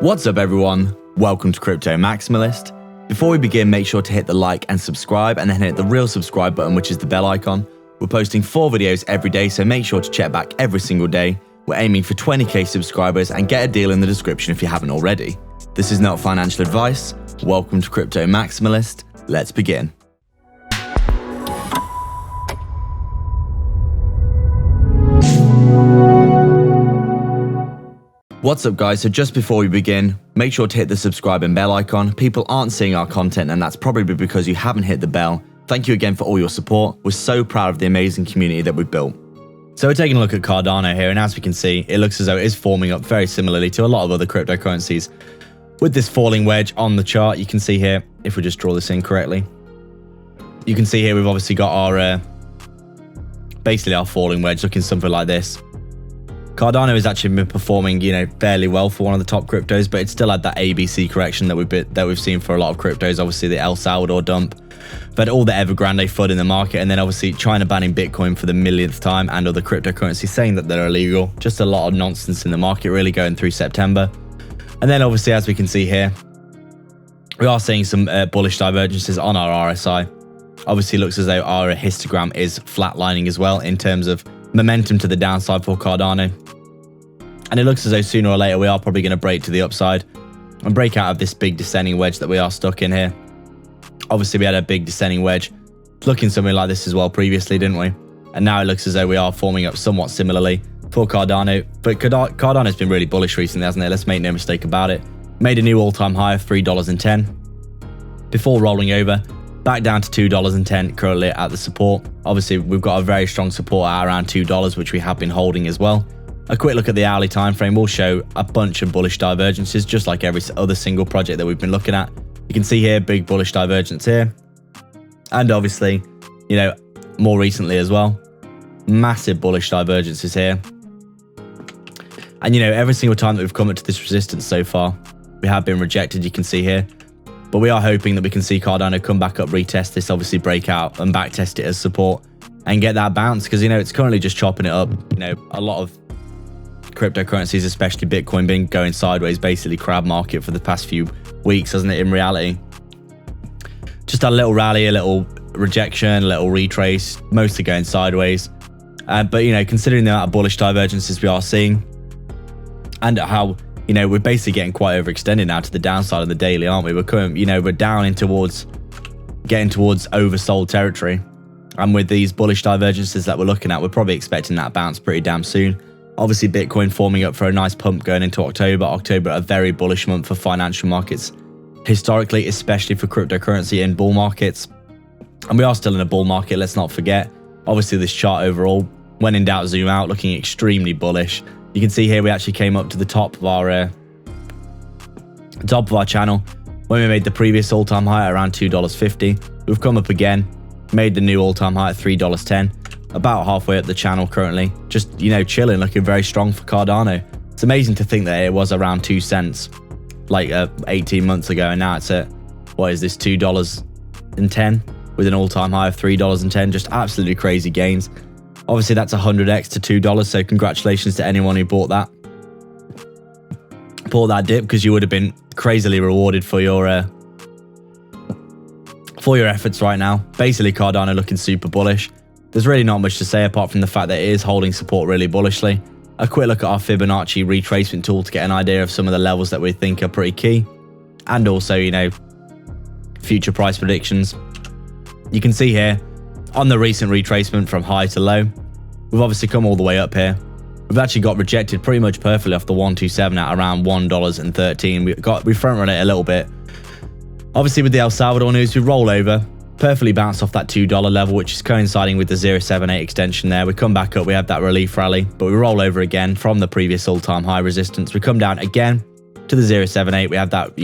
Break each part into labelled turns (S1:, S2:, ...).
S1: What's up everyone? Welcome to Crypto Maximalist. Before we begin, make sure to hit the like and subscribe and then hit the real subscribe button, which is the bell icon. We're posting 4 videos every day, so make sure to check back every single day. We're aiming for 20k subscribers and get a deal in the description if you haven't already. This is not financial advice. Welcome to Crypto Maximalist. Let's begin. What's up guys, so just before we begin, make sure to hit the subscribe and bell icon. People aren't seeing our content and that's probably because you haven't hit the bell. Thank you again for all your support. We're so proud of the amazing community that we've built. So we're taking a look at Cardano here, and as we can see, it looks as though it is forming up very similarly to a lot of other cryptocurrencies. With this falling wedge on the chart, you can see here, if we just draw this in correctly, you can see here we've obviously got our, basically our falling wedge looking something like this. Cardano has actually been performing, fairly well for one of the top cryptos, but it's still had that ABC correction that we've seen for a lot of cryptos. Obviously, the El Salvador dump, but all the Evergrande FUD in the market, and then obviously China banning Bitcoin for the millionth time and other cryptocurrencies saying that they're illegal. Just a lot of nonsense in the market, really going through September. And then obviously, as we can see here, we are seeing some bullish divergences on our RSI. Obviously, looks as though our histogram is flatlining as well in terms of momentum to the downside for Cardano. And it looks as though sooner or later we are probably going to break to the upside and break out of this big descending wedge that we are stuck in here. Obviously we had a big descending wedge looking something like this as well previously, didn't we? And now it looks as though we are forming up somewhat similarly for Cardano. But Cardano's been really bullish recently, hasn't it? Let's make no mistake about it. Made a new all-time high of $3.10 before rolling over back down to $2.10 currently at the support. Obviously we've got a very strong support at around $2, which we have been holding as well. A quick look at the hourly time frame will show a bunch of bullish divergences, just like every other single project that we've been looking at. You can see here, big bullish divergence here. And obviously, more recently as well, massive bullish divergences here. And every single time that we've come up to this resistance so far, we have been rejected, you can see here. But we are hoping that we can see Cardano come back up, retest this, obviously break out and back test it as support and get that bounce, because it's currently just chopping it up. A lot of cryptocurrencies, especially Bitcoin, been going sideways, basically crab market for the past few weeks, hasn't it? In reality, just a little rally, a little rejection, a little retrace, mostly going sideways. But considering the amount of bullish divergences we are seeing, and how we're basically getting quite overextended now to the downside of the daily, aren't we? We're coming, we're down in getting towards oversold territory, and with these bullish divergences that we're looking at, we're probably expecting that bounce pretty damn soon. Obviously, Bitcoin forming up for a nice pump going into October. October, a very bullish month for financial markets, historically, especially for cryptocurrency in bull markets. And we are still in a bull market, let's not forget. Obviously, this chart overall, when in doubt, zoom out, looking extremely bullish. You can see here we actually came up to the top of our channel when we made the previous all-time high at around $2.50. We've come up again, made the new all-time high at $3.10. About halfway up the channel currently, just chilling, looking very strong for Cardano. It's amazing to think that it was around 2 cents like 18 months ago, and now it's at, what is this, $2.10 with an all-time high of $3.10. Just absolutely crazy gains. Obviously that's 100x to $2, so congratulations to anyone who bought that dip, because you would have been crazily rewarded for your efforts right now. Basically Cardano looking super bullish. There's really not much to say apart from the fact that it is holding support really bullishly. A quick look at our Fibonacci retracement tool to get an idea of some of the levels that we think are pretty key. And also, future price predictions. You can see here, on the recent retracement from high to low, we've obviously come all the way up here. We've actually got rejected pretty much perfectly off the 127 at around $1.13. We front run it a little bit. Obviously with the El Salvador news, we roll over. Perfectly bounced off that $2 level, which is coinciding with the 0.78 extension there. We come back up, we have that relief rally, but we roll over again from the previous all-time high resistance. We come down again to the 0.78. We have that,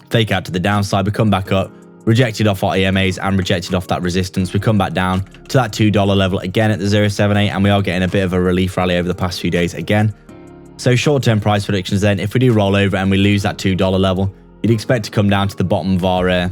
S1: fake out to the downside. We come back up, rejected off our EMAs and rejected off that resistance. We come back down to that $2 level again at the 0.78, and we are getting a bit of a relief rally over the past few days again. So short-term price predictions then, if we do roll over and we lose that $2 level, you'd expect to come down to the bottom of our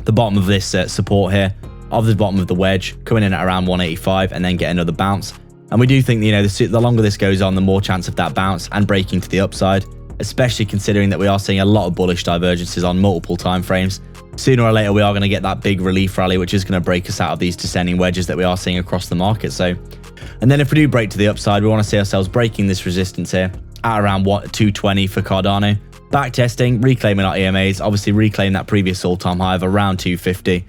S1: this support here, of the bottom of the wedge, coming in at around 185 and then get another bounce. And we do think, the longer this goes on, the more chance of that bounce and breaking to the upside. especially considering that we are seeing a lot of bullish divergences on multiple time frames. Sooner or later, we are going to get that big relief rally, which is going to break us out of these descending wedges that we are seeing across the market. So, and then if we do break to the upside, we want to see ourselves breaking this resistance here at around 220 for Cardano. Back testing, reclaiming our EMAs, obviously reclaim that previous all-time high of around 250.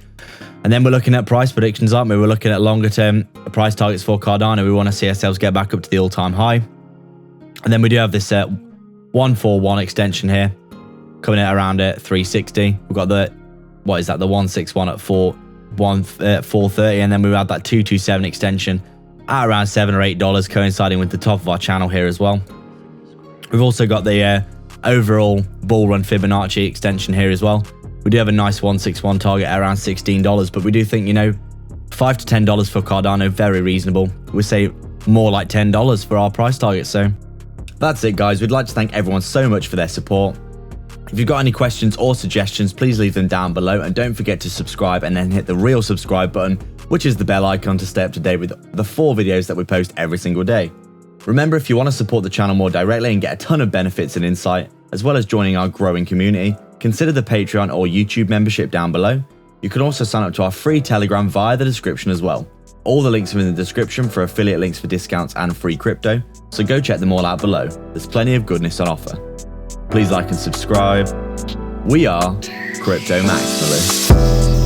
S1: And then we're looking at price predictions, aren't we? We're looking at longer-term price targets for Cardano. We want to see ourselves get back up to the all-time high. And then we do have this 141 extension here, coming in around at 360. We've got the, what is that, the 161 at 430, and then we have that 227 extension at around $7 or $8, coinciding with the top of our channel here as well. We've also got the overall bull run Fibonacci extension here as well. We do have a nice 161 target at around $16, but we do think, you know, $5 to $10 for Cardano, very reasonable. We say more like $10 for our price target. So that's it, guys. We'd like to thank everyone so much for their support. If you've got any questions or suggestions, please leave them down below, and don't forget to subscribe and then hit the real subscribe button, which is the bell icon, to stay up to date with the 4 videos that we post every single day. Remember, if you want to support the channel more directly and get a ton of benefits and insight, as well as joining our growing community, consider the Patreon or YouTube membership down below. You can also sign up to our free Telegram via the description as well. All the links are in the description for affiliate links for discounts and free crypto, so go check them all out below. There's plenty of goodness on offer. Please like and subscribe. We are Crypto Maximalists.